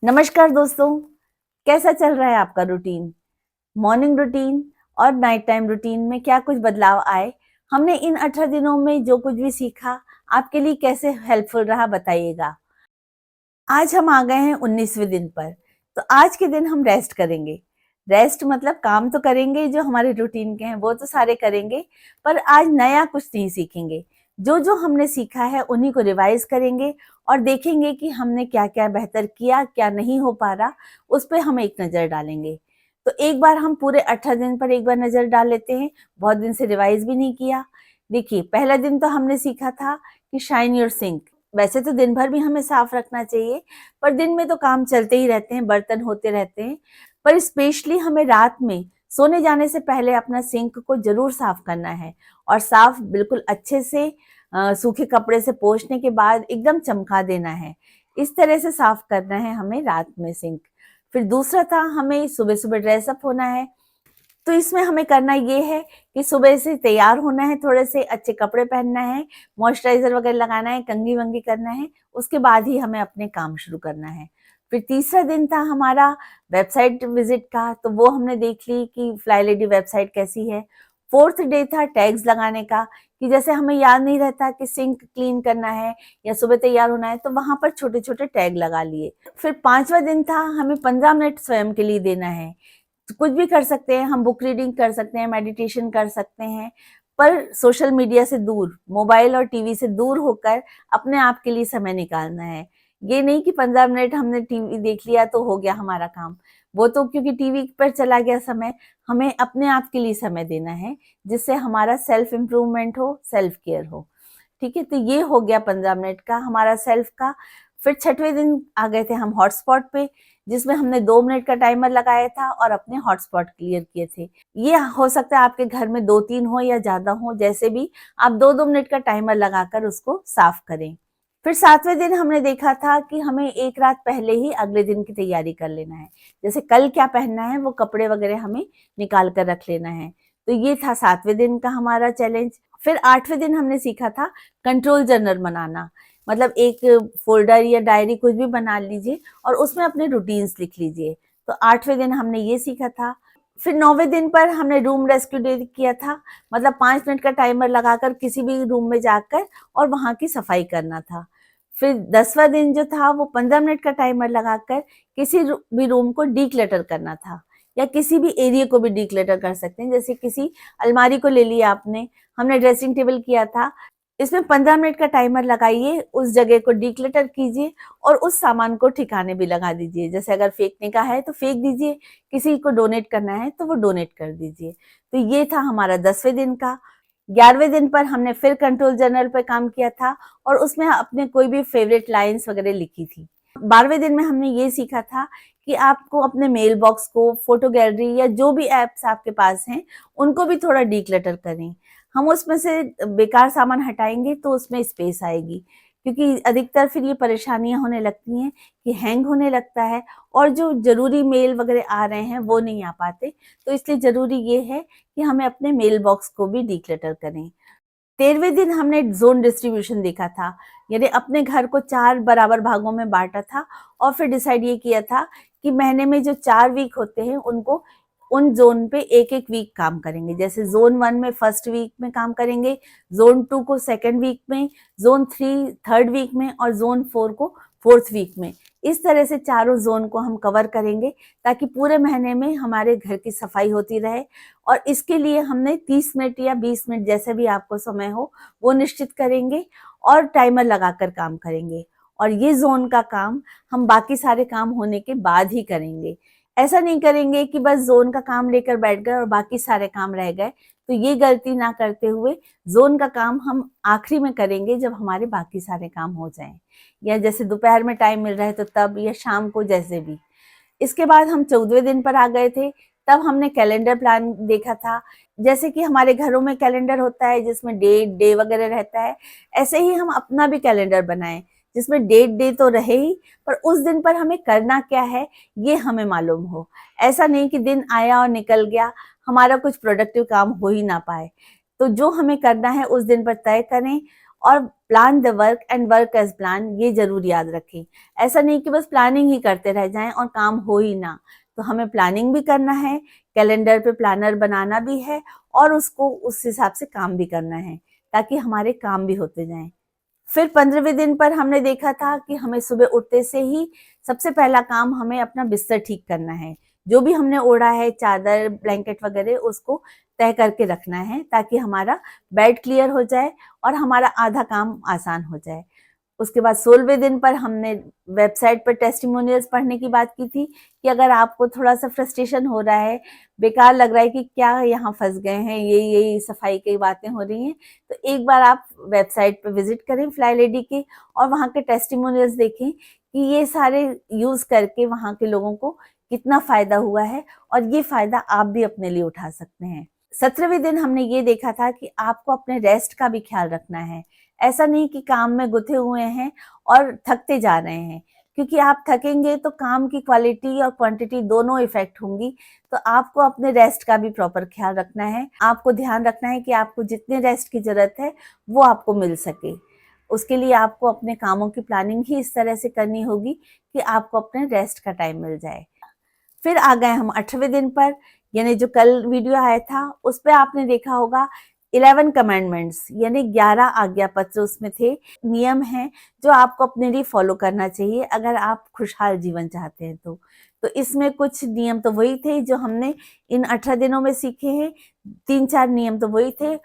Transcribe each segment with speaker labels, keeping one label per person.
Speaker 1: नमस्कार दोस्तों, कैसा चल रहा है आपका रूटीन? मॉर्निंग रूटीन और नाइट टाइम रूटीन में क्या कुछ बदलाव आए? हमने इन 18 दिनों में जो कुछ भी सीखा, आपके लिए कैसे हेल्पफुल रहा बताइएगा। आज हम आ गए हैं 19वें दिन पर, तो आज के दिन हम रेस्ट करेंगे। रेस्ट मतलब काम तो करेंगे, जो हमारे रूटीन के हैं वो तो सारे करेंगे, पर आज नया कुछ नहीं सीखेंगे। जो जो हमने सीखा है उन्हीं को रिवाइज करेंगे और देखेंगे कि हमने क्या क्या बेहतर किया, क्या नहीं हो पा रहा, उस पर हम एक नज़र डालेंगे। तो एक बार हम पूरे 18 दिन पर एक बार नज़र डाल लेते हैं। बहुत दिन से रिवाइज भी नहीं किया। देखिए, पहला दिन तो हमने सीखा था कि शाइन योर सिंक। वैसे तो दिन भर भी हमें साफ रखना चाहिए, पर दिन में तो काम चलते ही रहते हैं, बर्तन होते रहते हैं। पर स्पेशली हमें रात में सोने जाने से पहले अपना सिंक को जरूर साफ करना है, और साफ बिल्कुल अच्छे से सूखे कपड़े से पोंछने के बाद एकदम चमका देना है। इस तरह से साफ करना है हमें रात में सिंक। फिर दूसरा था, हमें सुबह सुबह ड्रेसअप होना है। तो इसमें हमें करना ये है कि सुबह से तैयार होना है, थोड़े से अच्छे कपड़े पहनना है, मॉइस्चराइजर वगैरह लगाना है, कंघी वंगी करना है, उसके बाद ही हमें अपने काम शुरू करना है। फिर तीसरा दिन था हमारा वेबसाइट विजिट का, तो वो हमने देख ली कि फ्लाई लेडी वेबसाइट कैसी है। फोर्थ डे था टैग्स लगाने का, कि जैसे हमें याद नहीं रहता कि सिंक क्लीन करना है या सुबह तैयार होना है, तो वहां पर छोटे छोटे टैग लगा लिए। फिर पांचवा दिन था, हमें 15 मिनट स्वयं के लिए देना है। कुछ भी कर सकते हैं, हम बुक रीडिंग कर सकते हैं, मेडिटेशन कर सकते हैं, पर सोशल मीडिया से दूर, मोबाइल और टीवी से दूर होकर अपने आप के लिए समय निकालना है। ये नहीं कि 15 मिनट हमने टीवी देख लिया तो हो गया हमारा काम। वो तो क्योंकि टीवी पर चला गया समय, हमें अपने आप के लिए समय देना है, जिससे हमारा सेल्फ इम्प्रूवमेंट हो, सेल्फ केयर हो। ठीक है, तो ये हो गया 15 मिनट का हमारा सेल्फ का। फिर छठवें दिन आ गए थे हम हॉटस्पॉट पे, जिसमें हमने 2 मिनट का टाइमर लगाया था और अपने हॉटस्पॉट क्लियर किए थे। ये हो सकता है आपके घर में 2-3 हो या ज्यादा हो, जैसे भी आप 2-2 मिनट का टाइमर लगाकर उसको साफ करें। फिर सातवें दिन हमने देखा था कि हमें एक रात पहले ही अगले दिन की तैयारी कर लेना है। जैसे कल क्या पहनना है, वो कपड़े वगैरह हमें निकाल कर रख लेना है। तो ये था सातवें दिन का हमारा चैलेंज। फिर आठवें दिन हमने सीखा था कंट्रोल जर्नल बनाना। मतलब एक फोल्डर या डायरी कुछ भी बना लीजिए और उसमें अपने रूटीन्स लिख लीजिए। तो आठवें दिन हमने ये सीखा था। फिर 9वें दिन पर हमने रूम रेस्क्यू डे किया था। मतलब 5 मिनट का टाइमर लगाकर किसी भी रूम में जाकर और वहां की सफाई करना था। फिर 10वां दिन जो था, वो 15 मिनट का टाइमर लगाकर किसी भी रूम को डीक्लटर करना था, या किसी भी एरिया को भी डीक्लटर कर सकते हैं। जैसे किसी अलमारी को ले लिया आपने, हमने ड्रेसिंग टेबल किया था, इसमें 15 मिनट का टाइमर लगाइए, उस जगह को डिक्लटर कीजिए और उस सामान को ठिकाने भी लगा दीजिए। जैसे अगर फेंकने का है तो फेंक दीजिए, किसी को डोनेट करना है तो वो डोनेट कर दीजिए। तो ये था हमारा 10वें दिन का। 11वें दिन पर हमने फिर कंट्रोल जर्नल पर काम किया था और उसमें अपने कोई भी फेवरेट लाइन्स वगैरह लिखी थी। 12वें दिन में हमने ये सीखा था कि आपको अपने मेल बॉक्स को, फोटो गैलरी या जो भी एप्स आपके पास हैं, उनको भी थोड़ा डिक्लटर करें। हम उसमें से बेकार सामान हटाएंगे तो उसमें स्पेस आएगी, क्योंकि अधिकतर फिर ये परेशानियां होने लगती हैं कि हैंग होने लगता है और जो जरूरी मेल वगैरह आ रहे हैं वो नहीं आ पाते। तो इसलिए जरूरी ये है कि हमें अपने मेल बॉक्स को भी डिक्लटर करें। 13वें दिन हमने जोन डिस्ट्रीब्यूशन देखा था, यानी अपने घर को 4 बराबर भागों में बांटा था और फिर डिसाइड ये किया था कि महीने में जो 4 वीक होते हैं उनको उन जोन पे एक एक वीक काम करेंगे। जैसे जोन 1 में फर्स्ट वीक में काम करेंगे, जोन 2 को सेकंड वीक में, जोन 3 थर्ड वीक में और जोन 4 को फोर्थ वीक में। इस तरह से चारों जोन को हम कवर करेंगे, ताकि पूरे महीने में हमारे घर की सफाई होती रहे। और इसके लिए हमने 30 मिनट या 20 मिनट, जैसे भी आपको समय हो, वो निश्चित करेंगे और टाइमर लगाकर काम करेंगे। और ये जोन का काम हम बाकी सारे काम होने के बाद ही करेंगे। ऐसा नहीं करेंगे कि बस जोन का काम लेकर बैठ गए और बाकी सारे काम रह गए। तो ये गलती ना करते हुए जोन का काम हम आखिरी में करेंगे, जब हमारे बाकी सारे काम हो जाएं, या जैसे दोपहर में टाइम मिल रहा है तो तब, या शाम को, जैसे भी। इसके बाद हम 14वें दिन पर आ गए थे। तब हमने कैलेंडर प्लान देखा था। जैसे कि हमारे घरों में कैलेंडर होता है जिसमें डेट डे वगैरह रहता है, ऐसे ही हम अपना भी कैलेंडर बनाएं जिसमें डेट डे तो रहे ही, पर उस दिन पर हमें करना क्या है ये हमें मालूम हो। ऐसा नहीं कि दिन आया और निकल गया, हमारा कुछ प्रोडक्टिव काम हो ही ना पाए। तो जो हमें करना है उस दिन पर तय करें और plan the work and work as plan, ये जरूर याद रखें। ऐसा नहीं कि बस प्लानिंग ही करते रह जाएं और काम हो ही ना। तो हमें प्लानिंग भी करना है, कैलेंडर पे प्लानर बनाना भी है और उसको उस हिसाब से काम भी करना है ताकि हमारे काम भी होते जाएं। फिर 15वें दिन पर हमने देखा था कि हमें सुबह उठते से ही सबसे पहला काम हमें अपना बिस्तर ठीक करना है। जो भी हमने ओढ़ा है, चादर, ब्लैंकेट वगैरह, उसको तय करके रखना है ताकि हमारा बेड क्लियर हो जाए और हमारा आधा काम आसान हो जाए। उसके बाद 16वें दिन पर हमने वेबसाइट पर टेस्टिमोनियल्स पढ़ने की बात की थी कि अगर आपको थोड़ा सा फ्रस्ट्रेशन हो रहा है, बेकार लग रहा है कि क्या यहाँ फंस गए हैं, ये सफाई की बातें हो रही हैं, तो एक बार आप वेबसाइट पर विजिट करें फ्लाई लेडी की और वहाँ के टेस्टिमोनियल्स देखें कि ये सारे यूज करके वहाँ के लोगों को कितना फायदा हुआ है और ये फायदा आप भी अपने लिए उठा सकते हैं। 17वें दिन हमने ये देखा था कि आपको अपने रेस्ट का भी ख्याल रखना है। ऐसा नहीं कि काम में गुथे हुए हैं और थकते जा रहे हैं, क्योंकि आप थकेंगे तो काम की क्वालिटी और क्वांटिटी दोनों इफेक्ट होंगी। तो आपको अपने रेस्ट का भी प्रॉपर ख्याल रखना है। आपको ध्यान रखना है कि आपको जितने रेस्ट की जरूरत है वो आपको मिल सके। उसके लिए आपको अपने कामों की प्लानिंग ही इस तरह से करनी होगी कि आपको अपने रेस्ट का टाइम मिल जाए। फिर आ गए हम 18वें दिन पर, यानी जो कल वीडियो आया था उस पर आपने देखा होगा 11 कमांडमेंट्स, यानी 11 आज्ञा पत्र उसमें थे, नियम हैं जो आपको अपने लिए फॉलो करना चाहिए अगर आप खुशहाल जीवन चाहते हैं तो इसमें कुछ नियम तो वही थे जो हमने इन 18 दिनों में सीखे हैं। 3-4 नियम तो वही थे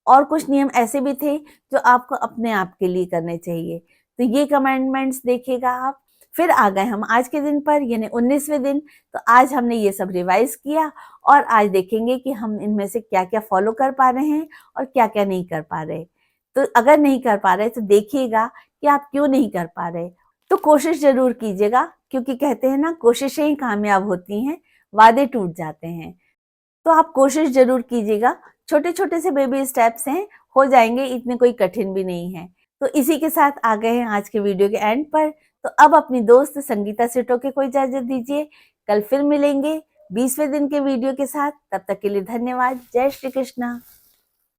Speaker 1: और कुछ नियम ऐसे भी थे जो आपको अपने आप के लिए करने चाहिए। तो ये कमांडमेंट्स देखिएगा आप। फिर आ गए हम आज के दिन पर, यानी 19वें दिन। तो आज हमने ये सब रिवाइज किया और आज देखेंगे कि हम इनमें से क्या क्या फॉलो कर पा रहे हैं और क्या क्या नहीं कर पा रहे। तो अगर नहीं कर पा रहे तो देखिएगा कि आप क्यों नहीं कर पा रहे। तो कोशिश जरूर कीजिएगा, क्योंकि कहते हैं ना, कोशिशें ही कामयाब होती हैं, वादे टूट जाते हैं। तो आप कोशिश जरूर कीजिएगा। छोटे छोटे से बेबी स्टेप्स हैं, हो जाएंगे, इतने कोई कठिन भी नहीं है। तो इसी के साथ आ गए हैं आज के वीडियो के एंड पर। तो अब अपनी दोस्त संगीता सिटो के को इजाजत दीजिए। कल फिर मिलेंगे 20वें दिन के वीडियो के साथ। तब तक के लिए धन्यवाद। जय श्री कृष्णा।